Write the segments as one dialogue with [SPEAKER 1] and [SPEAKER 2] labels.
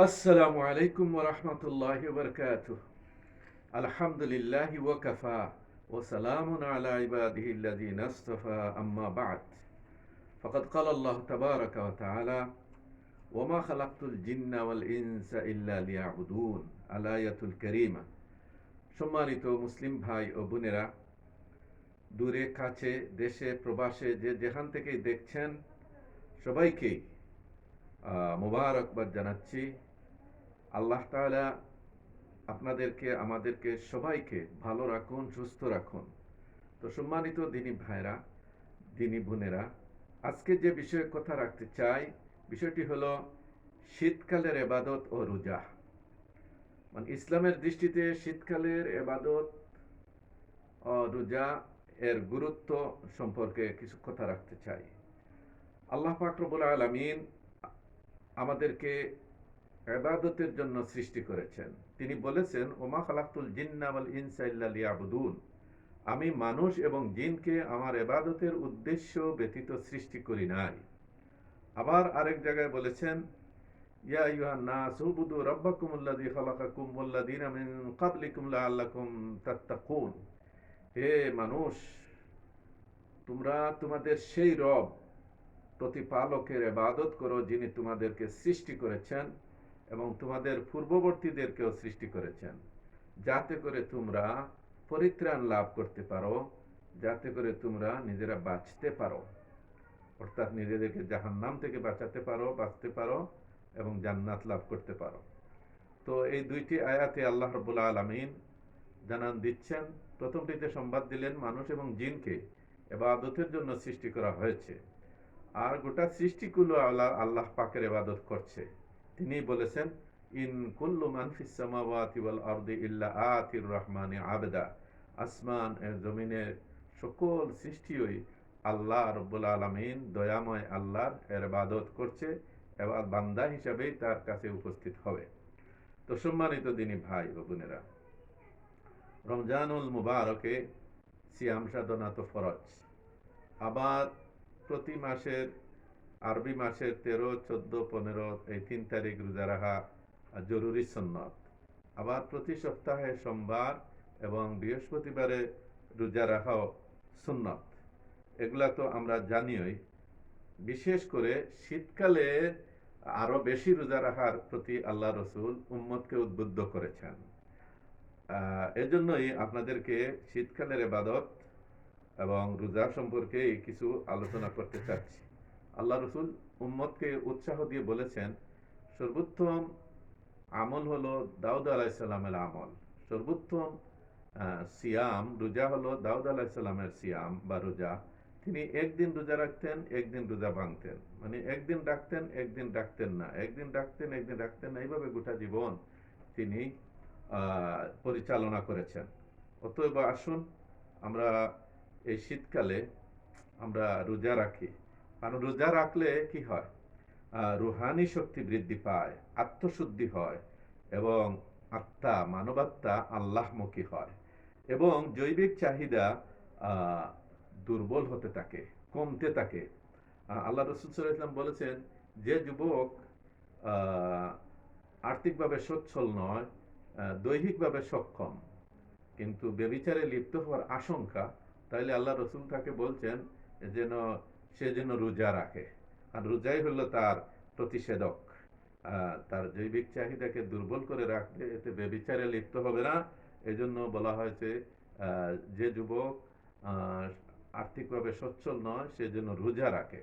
[SPEAKER 1] আসসালামু আলাইকুম ওয়া রাহমাতুল্লাহি ওয়া বারাকাতুহু। আলহামদুলিল্লাহি ওয়া কাফা ওয়া সালামুন আলা ইবাদিহিল্লাযীনা ইসতাফা আম্মা বা'দ। ফাকাদ ক্বালা আল্লাহু তাবারাকা ওয়া তাআলা ওয়া মা খালাকতুল জিন্না ওয়াল ইনসা ইল্লা লিয়াবুদুন। আল আয়াতুল কারীমা। সম্মানিত মুসলিম ভাই ও বোনেরা, দূরে কাছে, দেশে প্রবাসে যে যেখান থেকেই দেখছেন সবাইকেই মোবারকবাদ জানাচ্ছি। আল্লাহ তাআলা আপনাদেরকে, আমাদেরকে সবাইকে ভালো রাখুন, সুস্থ রাখুন। তো সম্মানিত দিনী ভাইরা, দিনী বোনেরা, আজকে যে বিষয়ে কথা রাখতে চাই, বিষয়টি হলো শীতকালের এবাদত ও রোজা। মানে ইসলামের দৃষ্টিতে শীতকালের এবাদত ও রোজা এর গুরুত্ব সম্পর্কে কিছু কথা রাখতে চাই। আল্লাহ পাক রব্বুল আলামিন আমাদেরকে ইবাদতের জন্য সৃষ্টি করেছেন। তিনি বলেছেন, ওমা খালাকতুল জিন্না ওয়াল ইনসা ইল্লা লিয়াবুদুন। আমি মানুষ এবং জিনকে আমার ইবাদতের উদ্দেশ্য ব্যতীত সৃষ্টি করি নাই। আবার আরেক জায়গায় বলেছেন, ইয়া আইয়ুহান নাস উবুদু রাব্বাকুমুল্লাযী খালাকাকুম ওয়াল্লাযীনা মিন ক্বাবলিকুম লাআল্লাকুম তাত্তাকুন। হে মানুষ, তোমরা তোমাদের সেই রব প্রতিপালকের ইবাদত করো যিনি তোমাদেরকে সৃষ্টি করেছেন এবং তোমাদের পূর্ববর্তীদেরকেও সৃষ্টি করেছেন, যাতে করে তোমরা পরিত্রাণ লাভ করতে পারো, যাতে করে তোমরা নিজেরা বাঁচতে পারো, অর্থাৎ নিজেদেরকে জাহান্নাম থেকে বাঁচতে পারো এবং জান্নাত লাভ করতে পারো। তো এই দুইটি আয়াতে আল্লাহ রাব্বুল আলামিন জানান দিচ্ছেন। প্রথমটিতে সংবাদ দিলেন মানুষ এবং জিনকে ইবাদতের জন্য সৃষ্টি করা হয়েছে, আর গোটা সৃষ্টিগুলো আল্লাহ পাকের ইবাদত করছে। তিনি বলেছেন, ইন কুল্লু মান ফিস সামাওয়াতি ওয়াল আরদি ইল্লা আতির রহমানি আবদা। আসমান এর জমিনের সকল সৃষ্টিই আল্লাহ রাব্বুল আলামিন, দয়াময় আল্লাহর ইবাদত করছে এবং বান্দা হিসাবেই তার কাছে উপস্থিত হবে। তো সম্মানিত দিনী ভাই ও বোনেরা, রমজানুল মুবারকে সিয়াম সাধনা তো ফরজ। আবার প্রতি মাসের, আরবি মাসের 13, 14, 15 এই 3 তারিখ রোজা রাখা জরুরি সুন্নত। আবার প্রতি সপ্তাহে সোমবার এবং বৃহস্পতিবারে রোজা রাখাও সুন্নত। এগুলা তো আমরা জানিই। বিশেষ করে শীতকালে আরো বেশি রোজা রাখার প্রতি আল্লাহ রসুল উম্মতকে উদ্বুদ্ধ করেছেন। এজন্যই আপনাদেরকে শীতকালের ইবাদত এবং রোজা সম্পর্কে কিছু আলোচনা করতে চাচ্ছি। আল্লাহ রসুল উম্মতকে উৎসাহ দিয়ে বলেছেন, সর্বোত্তম আমল হলো দাউদ আলাইসাল্লামের আমল। সর্বোত্তম সিয়াম, রোজা হলো দাউদ আলাইসাল্লামের সিয়াম বা রোজা। তিনি একদিন রোজা রাখতেন, একদিন রোজা ভাঙতেন। মানে একদিন রাখতেন, একদিন রাখতেন না, একদিন রাখতেন, একদিন রাখতেন না, এইভাবে গোটা জীবন তিনি পরিচালনা করেছেন। অতএব আসুন আমরা এই শীতকালে আমরা রোজা রাখি। কারণ রোজা রাখলে কি হয়, রুহানি শক্তি বৃদ্ধি পায়, আত্মশুদ্ধি হয় এবং আত্মা, মানবাত্মা আল্লাহমুখী হয় এবং জৈবিক চাহিদা দুর্বল হতে থাকে, কমতে থাকে। আল্লাহ রসুল সাল্লাল্লাহু আলাইহি ওয়াসাল্লাম বলেছেন, যে যুবক আর্থিকভাবে সচ্ছল নয়, দৈহিকভাবে সক্ষম, কিন্তু ব্যভিচারে লিপ্ত হওয়ার আশঙ্কা, তাইলে আল্লাহ রসুল তাকে বলছেন যেন সে যেন রোজা রাখে। আর রোজাই হলো তার প্রতিষেধক। তার জৈবিক চাহিদাকে দুর্বল করে রাখবে, এতে ব্যভিচারে লিপ্ত হবে না। এজন্য বলা হয়েছে যে যুবক আর্থিকভাবে সচ্ছল নয় সে যেন রোজা রাখে।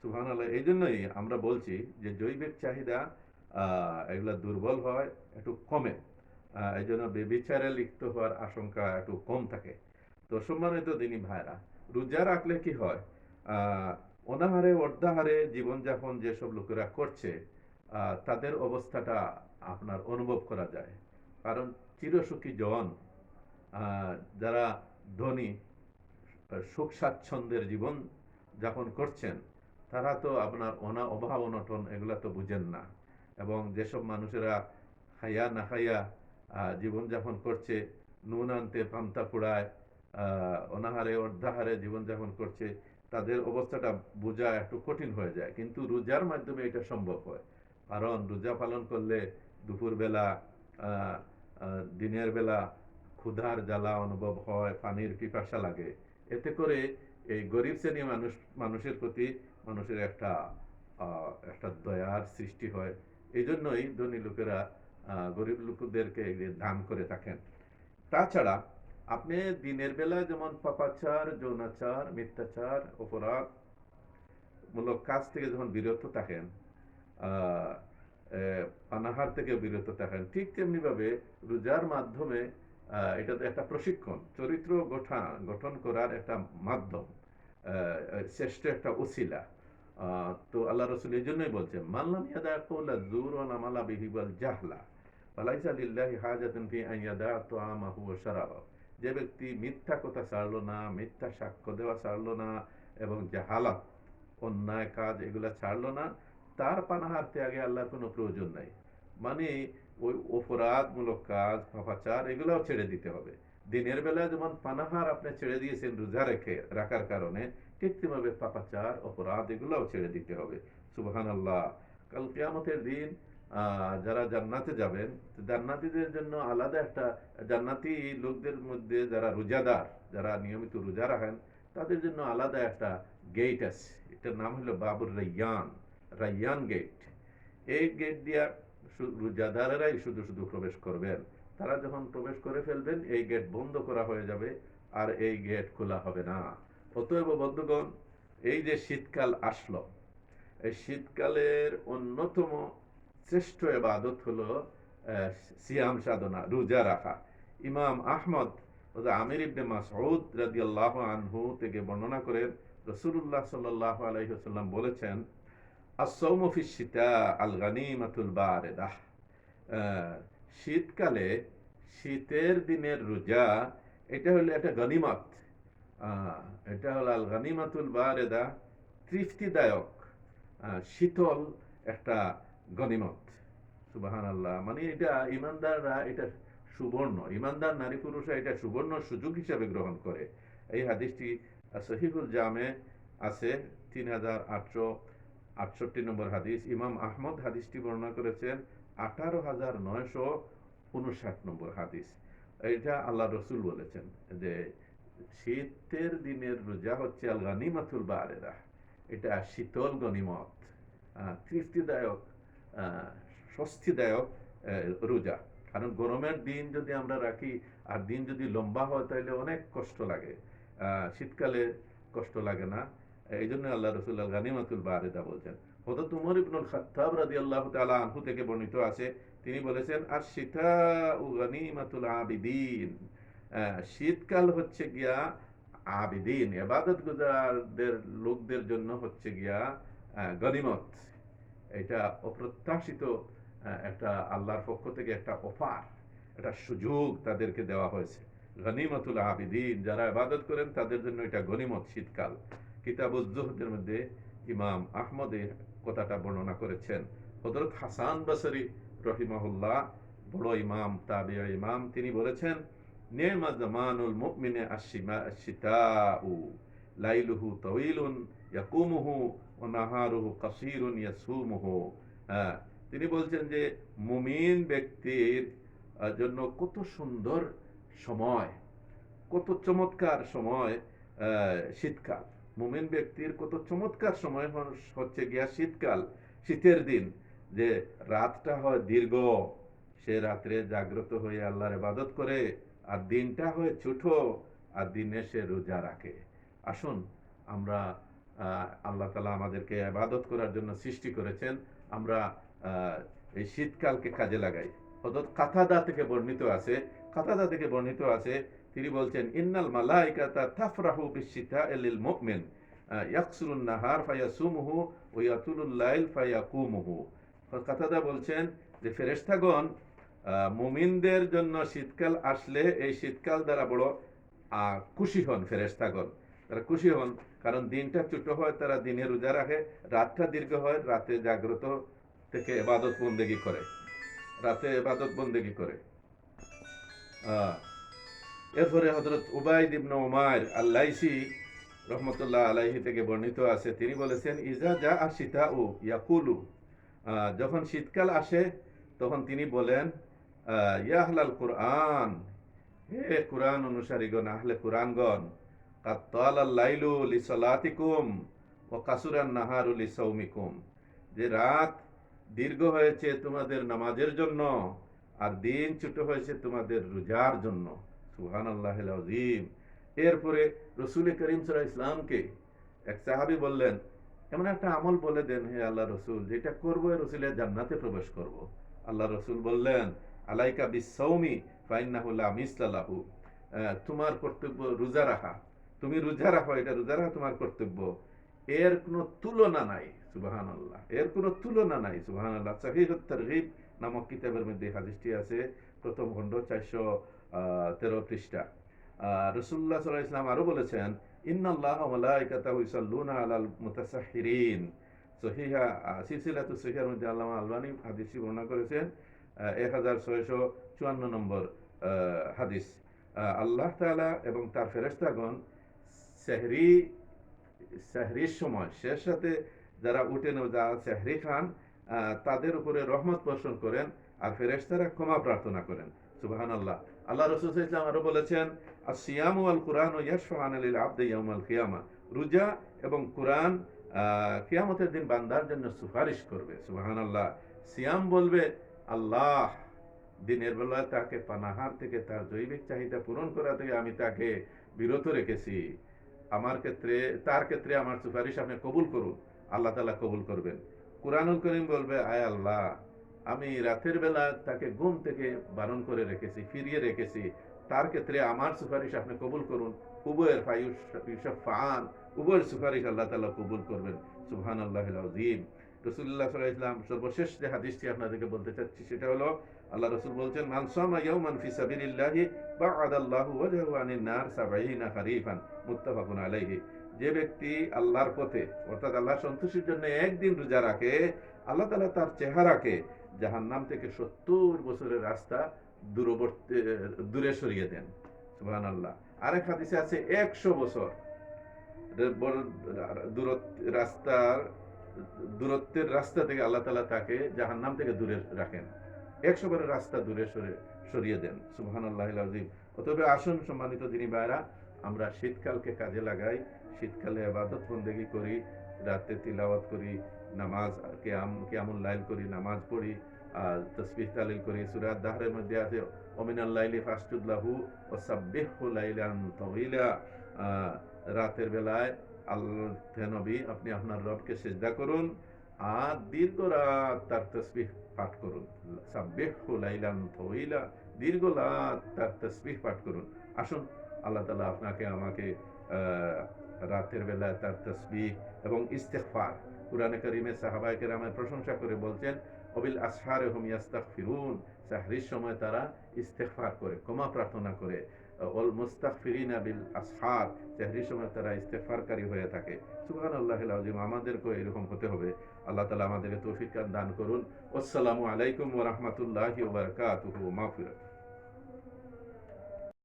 [SPEAKER 1] সুবহানাল্লাহ। এই জন্যই আমরা বলছি যে জৈবিক চাহিদা এগুলা দুর্বল হয়, একটু কমে, এই জন্য বেবিচারে লিপ্ত হওয়ার আশঙ্কা একটু কম থাকে। তো সম্মানিত দিনী ভাইরা, রোজা রাখলে কি হয়, অনাহারে অর্ধাহারে জীবনযাপন যেসব লোকেরা করছে তাদের অবস্থাটা আপনার অনুভব করা যায়। কারণ চিরসুখী জন, যারা ধনী, সুখ স্বাচ্ছন্দ্যের জীবন যাপন করছেন, তারা তো আপনার অভাব অনটন এগুলা তো বুঝেন না। এবং যেসব মানুষেরা খাইয়া না খাইয়া জীবনযাপন করছে, নুন আনতে পান্তা পোড়ায়, অনাহারে অর্ধাহারে জীবনযাপন করছে, তাদের অবস্থাটা বোঝা একটু কঠিন হয়ে যায়। কিন্তু রোজার মাধ্যমে এটা সম্ভব হয়। কারণ রোজা পালন করলে দুপুরবেলা আহ, দিনের বেলা ক্ষুধার জ্বালা অনুভব হয়, পানির পিপাসা লাগে। এতে করে এই গরিব শ্রেণী মানুষের প্রতি মানুষের একটা দয়ার সৃষ্টি হয়। এই জন্যই ধনী লোকেরা গরিব লোকদেরকে দান করে থাকেন। তাছাড়া আপনি দিনের বেলা যেমন পাপাচার, যৌনাচার, মিথ্যাচার, অপরাধ মূলক কাজ থেকে যখন বিরত থাকেন, আহ, পানাহার থেকে বিরত থাকেন, ঠিক তেমনি ভাবে রোজার মাধ্যমে এটা তো একটা প্রশিক্ষণ, চরিত্র গঠন করার একটা মাধ্যম, শ্রেষ্ঠ একটা ওসিলা। তো আল্লাহ রসুল এই জন্যই বলছেন, মাল্লাম ইয়াদা কওলা যুর ওয়া আমালা বিহি ওয়াল জাহলা ফালাইসা লিল্লাহি হাজাতুন ফি আন ইয়াদা তুআমাহু ওয়া শারাবাহু। যে ব্যক্তি মিথ্যা কথা ছাড়লো না, মিথ্যা সাক্ষ্য দেওয়া ছাড়লো না, এবং জাহালাত, অন্যায় কাজ এগুলা ছাড়লো না, তার পানাহার ত্যাগে আল্লাহর কোনো প্রয়োজন নাই। মানে ওই অপরাধমূলক কাজ, পাপাচার এগুলাও ছেড়ে দিতে হবে। দিনের বেলা যেমন পানাহার আপনি ছেড়ে দিয়েছেন রোজা রাখার কারণে, ঠিক তেমনি পাপাচার, অপরাধ এগুলাও ছেড়ে দিতে হবে। সুবহানাল্লাহ। কাল কিয়ামতের দিন যারা জান্নাতে যাবেন, জান্নাতীদের জন্য আলাদা একটা, জান্নাতি লোকদের মধ্যে যারা রোজাদার, যারা নিয়মিত রোজা রাখেন, তাদের জন্য আলাদা একটা গেট আছে। এটার নাম হলো বাবুর রাইয়ান, রাইয়ান গেট। এই গেট দিয়া রোজাদারেরাই শুধু শুধু প্রবেশ করবেন। তারা যখন প্রবেশ করে ফেলবেন, এই গেট বন্ধ করা হয়ে যাবে, আর এই গেট খোলা হবে না। অতএব বন্ধুগণ, এই যে শীতকাল আসলো, এই শীতকালের অন্যতম শ্রেষ্ঠ ইবাদত হলো সিয়াম সাধনা, রোজা রাখা। ইমাম আহমদ আমির ইবনে মাসউদ রাদিয়াল্লাহু আনহু থেকে বর্ণনা করেন, রাসূলুল্লাহ সাল্লাল্লাহু আলাইহি ওয়াসাল্লাম বলেছেন, আস-সাওমু ফিশ-শিতা আল-গানিমাতুল বারিদাহ। শীতকালে, শীতের দিনের রোজা, এটা হলো একটা গনিমত। এটা হলো আল গানিমাতুল বারিদা, তৃপ্তিদায়ক, শীতল একটা গনিমত। সুবহানাল্লাহ। মানে এটা ইমানদাররা এটা সুবর্ণ, ইমানদার নারী পুরুষরা এটা সুবর্ণ সুযোগ হিসাবে গ্রহণ করে। এই হাদিসটি সহিহুল জামে আছে, 3868 নম্বর হাদিস। ইমাম আহমদ হাদিসটি বর্ণনা করেছেন 18959 নম্বর হাদিস। এটা আল্লাহ রসুল বলেছেন যে শীতের দিনের রোজা হচ্ছে আল গানিমাতুল বারিদাহ, এটা শীতল গনিমত, তৃপ্তিদায়ক, স্বস্তিদায়ক রোজা। কারণ গরমের দিন যদি আমরা রাখি আর দিন যদি লম্বা হয়, তাহলে অনেক কষ্ট লাগে। শীতকালে কষ্ট লাগে না। এই জন্য আল্লাহ রসুল আল গানিমাতুল বারিদা বলছেন। হযরত উমর ইবনুল খাত্তাব রাদিয়াল্লাহু তাআলা আনহু থেকে বর্ণিত আছে, তিনি বলেছেন, আশ-শিতাউ গানিমাতুল আবিদিন। শীতকাল হচ্ছে গিয়া আবিদিন, ইবাদত গুজারদের লোকদের জন্য হচ্ছে গিয়া গনিমত। এটা অপ্রত্যাশিত একটা আল্লাহর পক্ষ থেকে একটা অফার, একটা সুযোগ তাদেরকে দেওয়া হয়েছে। গনিমতুল আবিদিন, যারা ইবাদত করেন তাদের জন্য এটা গনিমত শীতকাল। কিতাবুজ যুহদের মধ্যে ইমাম আহমদ এই কথাটা বর্ণনা করেছেন। হযরত হাসান বসরি রহিমাহুল্লাহ, বড় ইমাম, তাবিঈ ইমাম, তিনি বলেছেন, নি'মা জামানুল মুমিনি আশ-শিতাউ লাইলুহু তাওয়িলুন ইয়াকুমুহু ওয়া নাহারুহু কাসীরুন ইয়াসুমুহু। তিনি বলছেন যে মুমিন ব্যক্তির জন্য কত সুন্দর সময়, কত চমৎকার সময় শীতকাল। মুমিন ব্যক্তির কত চমৎকার সময় হচ্ছে গিয়া শীতকাল, শীতের দিন, যে রাতটা হয় দীর্ঘ, সে রাত্রে জাগ্রত হয়ে আল্লাহর ইবাদত করে, আর দিনটা হয় ছোট, আর দিনে সে রোজা রাখে। আসুন আমরা, আল্লাহ তাআলা আমাদেরকে ইবাদত করার জন্য সৃষ্টি করেছেন, আমরা এই শীতকালকে কাজে লাগাই। হযরত কাতাদা থেকে বর্ণিত আছে, তিনি বলছেন, ইন্নাল মালাইকাতা তাফরাহু বিশ-শিতা'i লিল মুমিন ইয়াকসুরুন নাহার ফায়াসুমুহু ওয়া ইয়াতুলুল লাইল ফায়াকুমুহু। কাতাদা বলছেন যে ফেরেশতাগণ মুমিনদের জন্য শীতকাল আসলে এই শীতকাল দ্বারা বড় খুশি হন। ফেরেশতাগণ তারা খুশি হন, কারণ দিনটা ছোট হয়, তারা দিনে রোজা রাখে, রাতটা দীর্ঘ হয়, রাতে জাগ্রত থেকে ইবাদত বন্দেগী করে, রাতে ইবাদত বন্দেগী করে। এরপরে হযরত উবাইদ ইবনে উমাইর আল-লাইসি রহমতুল্লাহ আলাইহি থেকে বর্ণিত আছে, তিনি বলেছেন, ইজা জা আশ-শিতাউ ইয়াকুলু যখন শীতকাল আসে তখন তিনি বলেন, ইয়া আহলাল কুরআন, হে কুরআন অনুসারীগণ, আহলে কুরআনগণ, কাদ তালাল লাইলু লিসালাতিকুম ওয়া কাসুরান নাহারু লিসাউমিকুম, যে রাত দীর্ঘ হয়েছে তোমাদের নামাজের জন্য আর দিন ছোট হয়েছে তোমাদের রোজার জন্য। সুবহানাল্লাহিল আযীম। এরপরে রসুল করিম সাল্লাল্লাহু আলাইহি ইসলামকে এক সাহাবী বললেন, এমন একটা আমল বলে দেন হে আল্লাহ রসুল, যেটা করবো রসুলের জান্নাতে প্রবেশ করব। আল্লাহ রসুল বললেন, আলাইকা বিসসাউমি ফাইন্নাহু লা মিসলা লাহু, তোমার কর্তব্য রোজা রাখা, তুমি রোজা রাখো, এটা রোজা রাখা তোমার কর্তব্য, এর কোনো তুলনা নাই। সুবহানাল্লাহ, এর কোনো তুলনা নাই। সুবহানাল্লাহ। সহিহুত তারগীব নামক কিতাবের মধ্যে হাদিসটি আছে, প্রথম খণ্ড 413 পৃষ্ঠা। রাসূলুল্লাহ সাল্লাল্লাহু আলাইহি ওয়াসাল্লাম আরো বলেছেন, ইন্নাল্লাহা ওয়া মালাইকাতাহু ইউসাল্লুনা আলাল মুতাসাহহিরিন। সহিহা সিলসিলাতুস সহিহার মধ্যে আল্লামা আলবানী হাদিসটি বর্ণনা করেছেন, 1654 নম্বর হাদিস। আল্লাহ তাআলা এবং তার ফেরেশতাগণ সেহরির সময় শেষ রাতে যারা উঠেন ও যারা সেহরি খান, তাদের উপরে রহমত বর্ষণ করেন আর ফেরেশতারা ক্ষমা প্রার্থনা করেন। সুবহানাল্লাহ। আল্লাহ রাসূল সাল্লাল্লাহু আলাইহি ওয়াসাল্লাম আরো বলেছেন, আসিয়ামু ওয়াল কুরআনু ইয়াশফাআনা লিল আবদি ইয়াউমাল কিয়ামা, রোজা এবং কুরআন কিয়ামতের দিন বান্দার জন্য সুপারিশ করবে। সুবহানাল্লাহ। সিয়াম বলবে, আল্লাহ দিনের বেলায় তাকে পানাহার থেকে, তার জৈবিক চাহিদা পূরণ করা থেকে আমি তাকে বিরত রেখেছি, আমার ক্ষেত্রে, তার ক্ষেত্রে আমার সুপারিশ আপনি কবুল করুন। আল্লাহ তাআলা কবুল করবেন। কুরআনুল কারীম বলবে, আয় আল্লাহ, আমি রাতের বেলা তাকে ঘুম থেকে বারণ করে রেখেছি, ফিরিয়ে রেখেছি, তার ক্ষেত্রে আমার সুপারিশ আপনি কবুল করুন। উভয়ের ফায়ুশফাআন, উভয়ের সুপারিশ আল্লাহ তাআলা কবুল করবেন। সুবহানাল্লাহিল আযীম। রাসূলুল্লাহ সাল্লাল্লাহু আলাইহি ওয়াসাল্লাম সর্বশেষ যে হাদিসটি আপনাদেরকে বলতে চাচ্ছি সেটা হলো, আল্লাহ রাসূল বলছেন, মান সামা ইয়াওমান ফি সাবিলিল্লাহি বা'আদাল্লাহু ওয়াজহাহু আনিন নার ৭০ খারিফান, মুত্তাফাকুন আলাইহি। যে ব্যক্তি আল্লাহর পথে অর্থাৎ আল্লাহর সন্তুষ্টির জন্য একদিন রোজা রাখে, আল্লাহ তাআলা তার চেহারাকে জাহান্নাম থেকে ৭০ বছরের রাস্তা দূরে সরিয়ে দেন। সুবহানাল্লাহ। আরেক হাদিসে আছে ১০০ বছর দূরত্বের রাস্তা থেকে আল্লাহ তাআলা তাকে জাহান্নাম থেকে দূরে রাখেন, ১০০ বারের রাস্তা দূরে সরিয়ে দেন। সুবহানাল্লাহিল আযীম। অতএব আসুন সম্মানিত দিনী ভাইরা, আমরা শীতকালকে কাজে লাগাই, শীতকালে ইবাদত বন্দেগী করি, রাতে তিলাওয়াত করি, নামাজ কিয়ামুল লাইল করি, নামাজ পড়ি, তাসবিহ তাহলিল করি। সূরা দাহরের মধ্যে আছে, ওমিনাল লাইলি ফাসজুদ লাহু ওয়া সাব্বিহু লাইলান তাওয়িলা, রাতের বেলায় আল্লাহ নবী আপনি আপনার রবকে সিজদা করুন আর দীর্ঘ রাত তার তাসবিহ পাঠ করুন। সাব্বিহু লাইলান তাওয়িলা, দীর্ঘ রাত তার তাসবিহ পাঠ করুন। আসুন আল্লাহ তাআলা আপনাকে আমাকে রাতের বেলায় তার তাসবিহ এবং ইস্তিগফার, কুরআনে কারীমে সাহাবায়ে কেরামের প্রশংসা করে বলছেন, ওয়াবিল আসহারি হুম ইস্তাগফিরুন, সাহরির সময় তারা ইস্তিগফার করে, ক্ষমা প্রার্থনা করে। ওয়াল মুস্তাগফিরিনা বিল আসহার, সাহরির সময় তারা ইস্তিগফারকারী হয়ে থাকে। সুবহানাল্লাহিল আযীম। আমাদেরকেও এরকম হতে হবে। আল্লাহ তাআলা আমাদেরকে তৌফিক দান করুন। আসসালামু আলাইকুম ওয়া রাহমাতুল্লাহি ওয়া বারাকাতুহু। মাগফিরাত।